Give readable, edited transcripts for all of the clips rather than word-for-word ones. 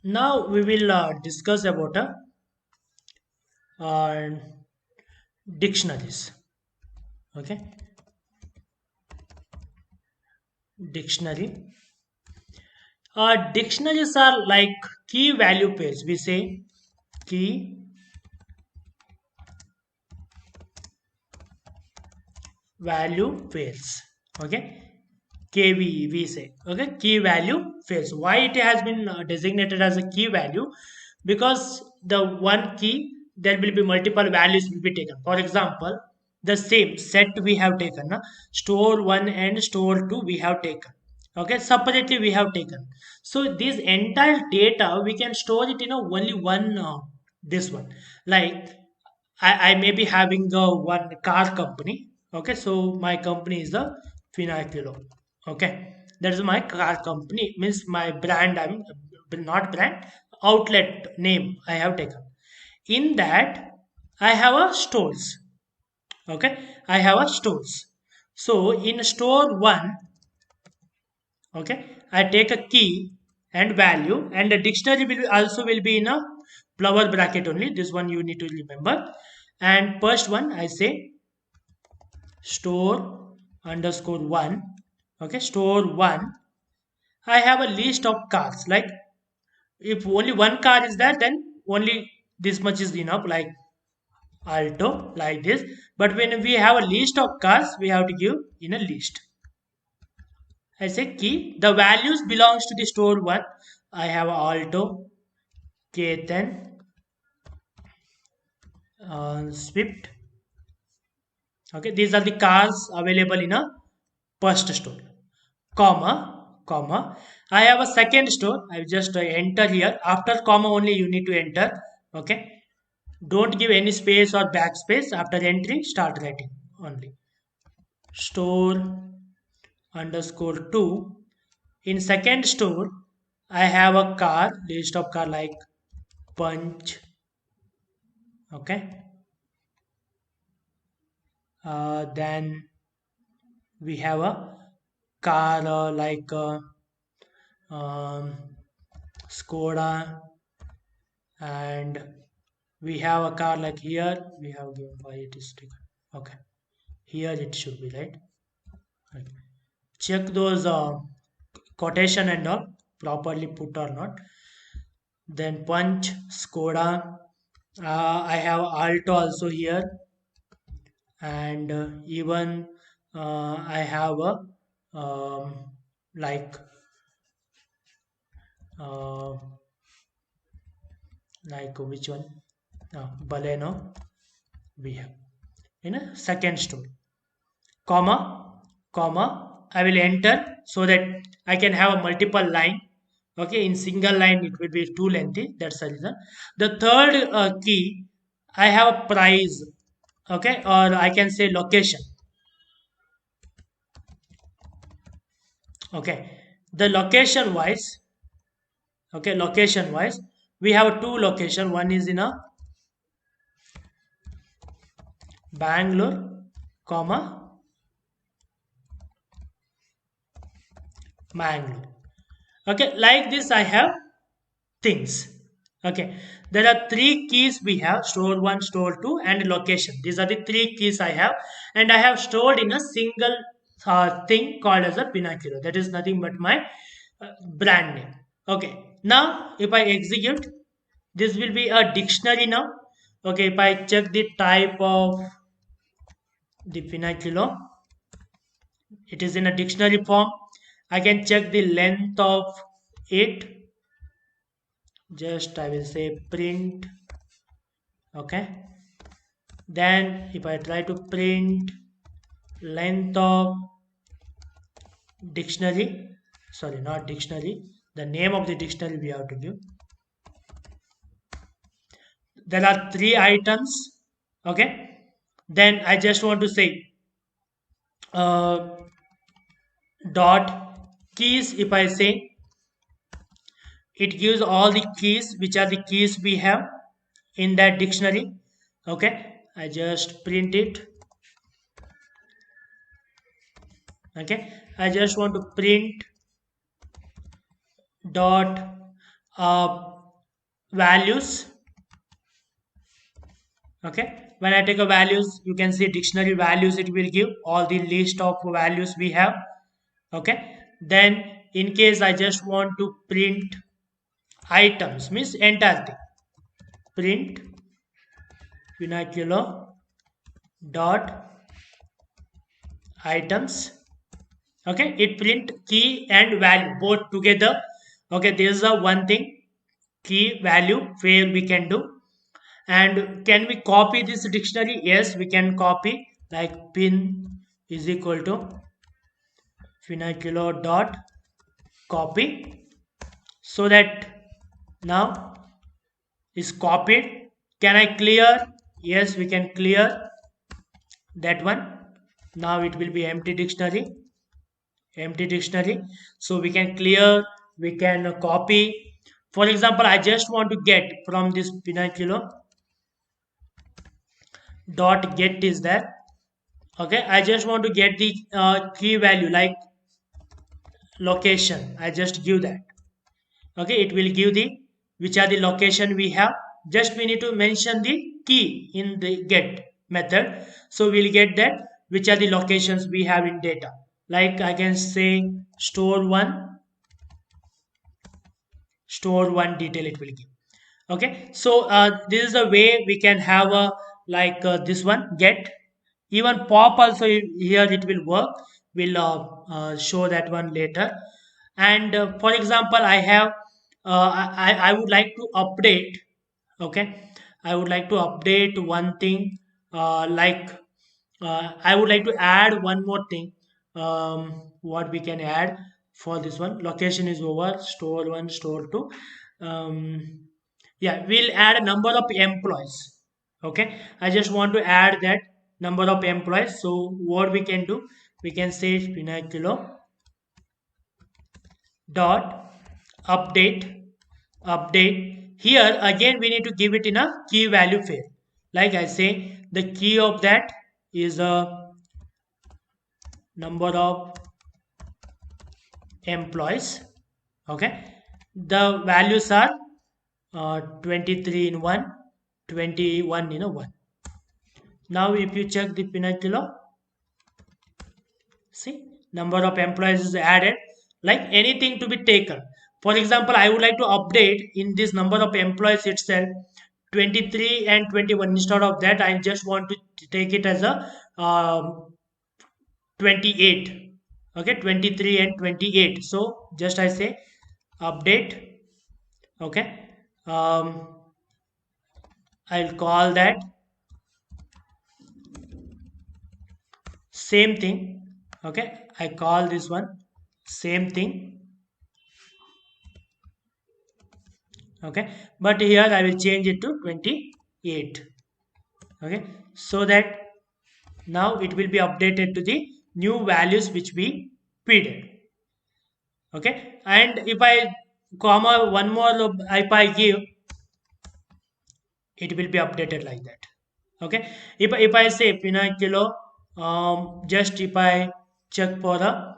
Now we will discuss about uh, dictionaries. Okay, dictionary. Dictionaries are like key value pairs. We say key value pairs. Okay, KVE we say. Okay, key value pairs. Why it has been designated as a key value? Because the one key there will be multiple values will be taken. For example, the same set we have taken, store 1 and store 2 we have taken. Okay, separately we have taken. So this entire data we can store it in a only one this one. Like I may be having one car company. Okay, so my company is the Finaculo. Okay, that is my car company. Means my brand. I'm not brand, outlet name I have taken. In that, I have a stores. Okay, I have a stores. So in store one, okay, I take a key and value, and the dictionary will also will be in a flower bracket only. This one you need to remember. And first one I say store underscore one. Okay, store one. I have a list of cars. Like if only one car is there, then only this much is enough. Like Alto, like this. But when we have a list of cars, we have to give in a list. I say key. The values belongs to the store one. I have Alto, K10, Swift. Okay, these are the cars available in a first store. Comma, comma. I have a second store. I will just enter here. After comma only you need to enter. Okay, don't give any space or backspace. After entering, start writing only. Store underscore 2. In second store, I have a car, list of car like Punch. Okay, then we have a car like um, Skoda, and we have a car like here. We have given why it is taken. Okay, here it should be right. Okay. Check those quotation and all properly put or not. Then Punch, Skoda. I have Alto also here, and even I have a like uh, like which one? Baleno we have in a second store. Comma, comma. I will enter so that I can have a multiple line. Okay, in single line it will be too lengthy. That's the reason. The third key, I have a price. Okay, or I can say location. Okay, the location wise. Okay, location wise, we have two location. One is in a Bangalore, comma Mangalore. Okay, like this I have things. Okay, there are three keys we have: store one, store two, and location. These are the three keys I have, and I have stored in a single thing called as a Pinnacle. That is nothing but my brand name. Okay, now if I execute, this will be a dictionary now. Okay, if I check the type of the Pinnacle, it is in a dictionary form. I can check the length of it. Just I will say print. Okay, then if I try to print length of dictionary, sorry, not dictionary, the name of the dictionary we have to give. There are three items. Okay, then I just want to say uh, dot keys. If I say, it gives all the keys which are the keys we have in that dictionary. Okay, I just print it. Okay, I just want to print dot values. Okay, when I take a values, you can see dictionary values, it will give all the list of values we have. Okay, then in case I just want to print items, means entire thing, print vernacular dot items. Okay, it print key and value both together. Okay, this is a one thing, key value where we can do. And can we copy this dictionary? Yes, we can copy, like pin is equal to vernacular dot copy, so that now is copied. Can I clear? Yes, we can clear that one. Now it will be empty dictionary, empty dictionary. So we can clear, we can copy. For example, I just want to get from this vernacular dot get is there. Okay, I just want to get the key value like location, I just give that. Okay, it will give the which are the location we have. Just we need to mention the key in the get method, so we'll get that which are the locations we have in data. Like I can say store one detail it will give. Okay, so this is the way we can have a like this one get. Even pop also here it will work. We'll show that one later. And for example, I have I would like to update. Okay, I would like to update one thing, like I would like to add one more thing. What we can add for this one, location is over, store one, store two. Yeah, we'll add a number of employees. Okay, I just want to add that number of employees. So what we can do, we can say vernacular dot update. Update here again we need to give it in a key value field. Like I say, the key of that is a number of employees. Okay, the values are 23 in 1, 21 in a 1. Now if you check the vernacular, see, number of employees is added, like anything to be taken. For example, I would like to update in this number of employees itself 23 and 21. Instead of that, I just want to take it as a 28. Okay, 23 and 28. So just I say update. Okay, I'll call that same thing. Okay, I call this one same thing. Okay, but here I will change it to 28. Okay, so that now it will be updated to the new values which we feed it. Okay, and if I comma one more, if I give, it will be updated like that. Okay, if I say pinakilo, just if I check for the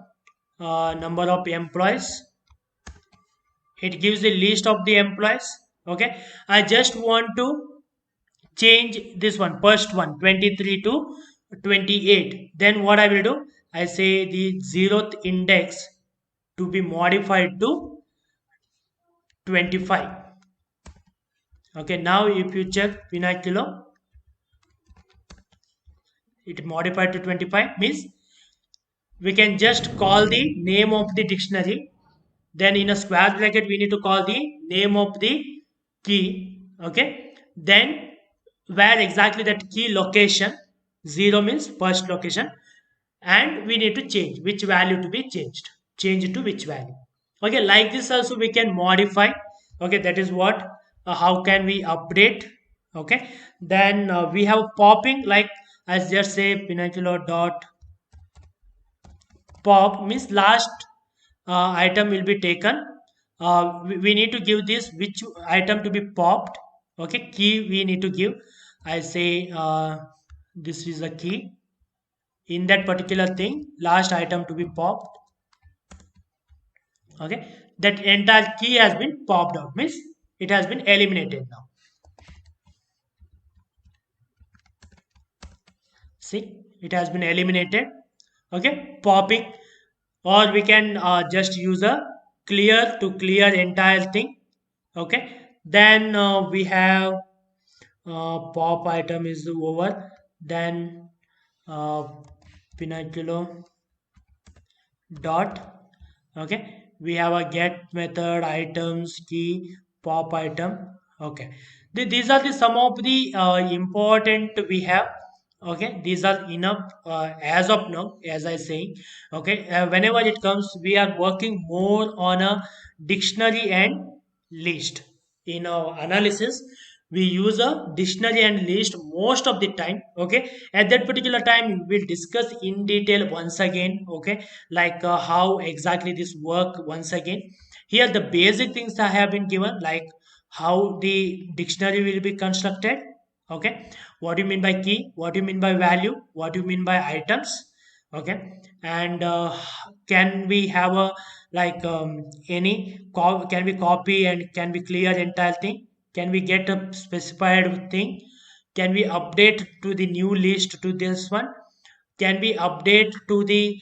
number of employees, it gives the list of the employees. Okay, I just want to change this one, first one, 23 to 28. Then what I will do, I say the zeroth index to be modified to 25. Okay, now if you check vernacular, it modified to 25 means we can just call the name of the dictionary. Then in a square bracket we need to call the name of the key. Okay, then where exactly that key location, 0 means first location, and we need to change which value to be changed, change it to which value. Okay, like this also we can modify. Okay, that is what, how can we update. Okay, then we have popping, like as just say vernacular dot pop means last item will be taken. We need to give this which item to be popped. Okay, key we need to give. I say this is a key in that particular thing, last item to be popped. Okay, that entire key has been popped out means it has been eliminated now. See, it has been eliminated. Okay, popping, or we can just use a clear to clear entire thing. Okay, then we have pop item is over. Then uh, pinaculo dot. Okay, we have a get method, items, key, pop item. Okay, these are the some of the important we have. Okay, these are enough as of now, as I say. Okay, whenever it comes, we are working more on a dictionary and list. In our analysis, we use a dictionary and list most of the time. Okay, at that particular time we'll discuss in detail once again. Okay, like how exactly this work once again. Here the basic things I have been given, like how the dictionary will be constructed. Okay, what do you mean by key, what do you mean by value, what do you mean by items. Okay, and can we have a like can we copy and can we clear entire thing, can we get a specified thing, can we update to the new list to this one, can be update to the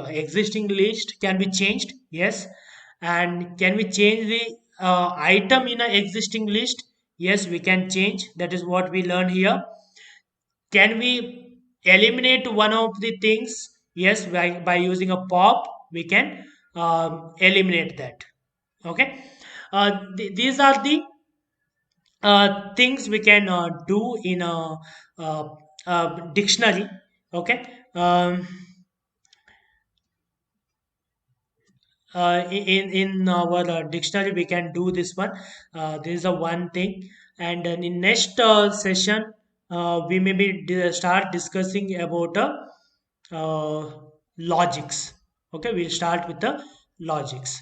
existing list can be changed, yes. And can we change the item in an existing list, yes, we can change. That is what we learn here. Can we eliminate one of the things, yes, by using a pop we can eliminate that. Okay, these are the things we can do in uh, dictionary. Okay, in our dictionary we can do this one. This is a one thing. And then in next session we maybe start discussing about uh, logics. Okay, we'll start with the logics.